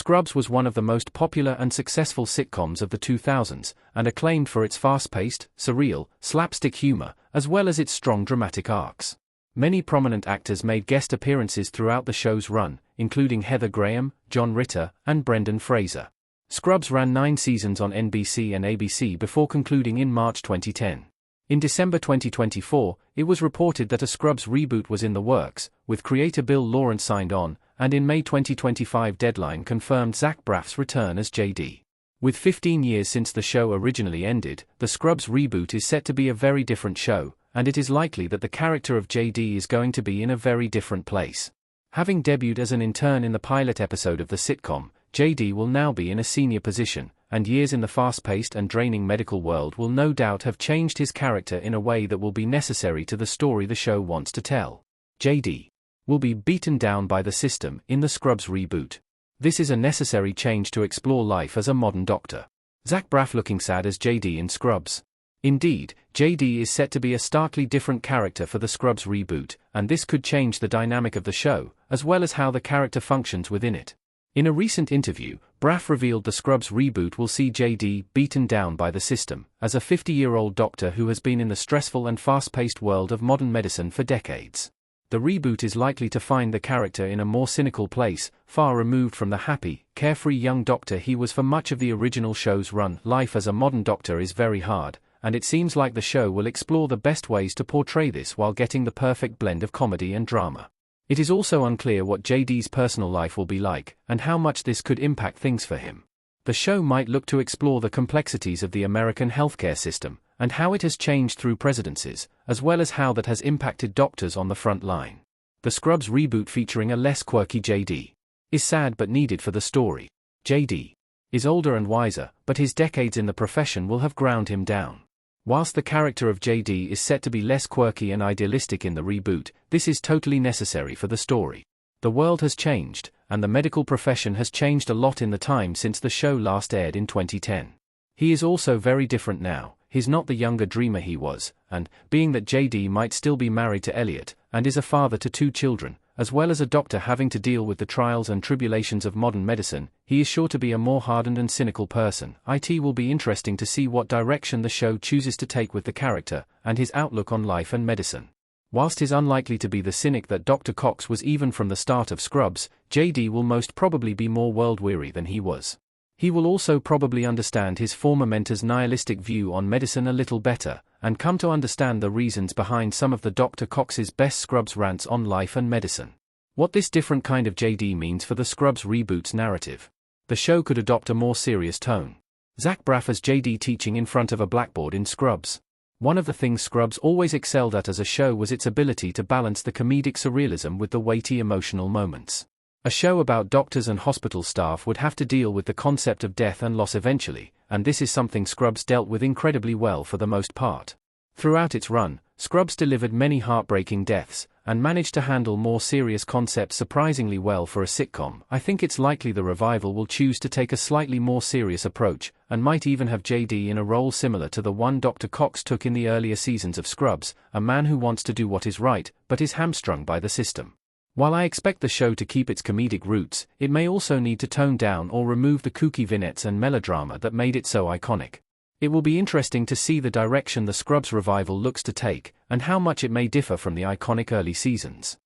Scrubs was one of the most popular and successful sitcoms of the 2000s, and acclaimed for its fast-paced, surreal, slapstick humor, as well as its strong dramatic arcs. Many prominent actors made guest appearances throughout the show's run, including Heather Graham, John Ritter, and Brendan Fraser. Scrubs ran 9 seasons on NBC and ABC before concluding in March 2010. In December 2024, it was reported that a Scrubs reboot was in the works, with creator Bill Lawrence signed on, and in May 2025 Deadline confirmed Zach Braff's return as JD. With 15 years since the show originally ended, the Scrubs reboot is set to be a very different show, and it is likely that the character of JD is going to be in a very different place. Having debuted as an intern in the pilot episode of the sitcom, JD will now be in a senior position, and years in the fast-paced and draining medical world will no doubt have changed his character in a way that will be necessary to the story the show wants to tell. JD will be beaten down by the system in the Scrubs reboot. This is a necessary change to explore life as a modern doctor. Zach Braff looking sad as JD in Scrubs. Indeed, JD is set to be a starkly different character for the Scrubs reboot, and this could change the dynamic of the show, as well as how the character functions within it. In a recent interview, Braff revealed the Scrubs reboot will see JD beaten down by the system, as a 50-year-old doctor who has been in the stressful and fast-paced world of modern medicine for decades. The reboot is likely to find the character in a more cynical place, far removed from the happy, carefree young doctor he was for much of the original show's run. Life as a modern doctor is very hard, and it seems like the show will explore the best ways to portray this while getting the perfect blend of comedy and drama. It is also unclear what JD's personal life will be like, and how much this could impact things for him. The show might look to explore the complexities of the American healthcare system, and how it has changed through presidencies, as well as how that has impacted doctors on the front line. The Scrubs reboot featuring a less quirky JD is sad but needed for the story. JD is older and wiser, but his decades in the profession will have ground him down. Whilst the character of JD is set to be less quirky and idealistic in the reboot, this is totally necessary for the story. The world has changed, and the medical profession has changed a lot in the time since the show last aired in 2010. He is also very different now. He's not the younger dreamer he was, and, being that JD might still be married to Elliot, and is a father to 2 children, as well as a doctor having to deal with the trials and tribulations of modern medicine, he is sure to be a more hardened and cynical person. It will be interesting to see what direction the show chooses to take with the character, and his outlook on life and medicine. Whilst he's unlikely to be the cynic that Dr. Cox was even from the start of Scrubs, JD will most probably be more world-weary than he was. He will also probably understand his former mentor's nihilistic view on medicine a little better, and come to understand the reasons behind some of the Dr. Cox's best Scrubs rants on life and medicine. What this different kind of JD means for the Scrubs reboot's narrative. The show could adopt a more serious tone. Zach Braff as JD teaching in front of a blackboard in Scrubs. One of the things Scrubs always excelled at as a show was its ability to balance the comedic surrealism with the weighty emotional moments. A show about doctors and hospital staff would have to deal with the concept of death and loss eventually, and this is something Scrubs dealt with incredibly well for the most part. Throughout its run, Scrubs delivered many heartbreaking deaths, and managed to handle more serious concepts surprisingly well for a sitcom. I think it's likely the revival will choose to take a slightly more serious approach, and might even have JD in a role similar to the one Dr. Cox took in the earlier seasons of Scrubs, a man who wants to do what is right, but is hamstrung by the system. While I expect the show to keep its comedic roots, it may also need to tone down or remove the kooky vignettes and melodrama that made it so iconic. It will be interesting to see the direction the Scrubs revival looks to take, and how much it may differ from the iconic early seasons.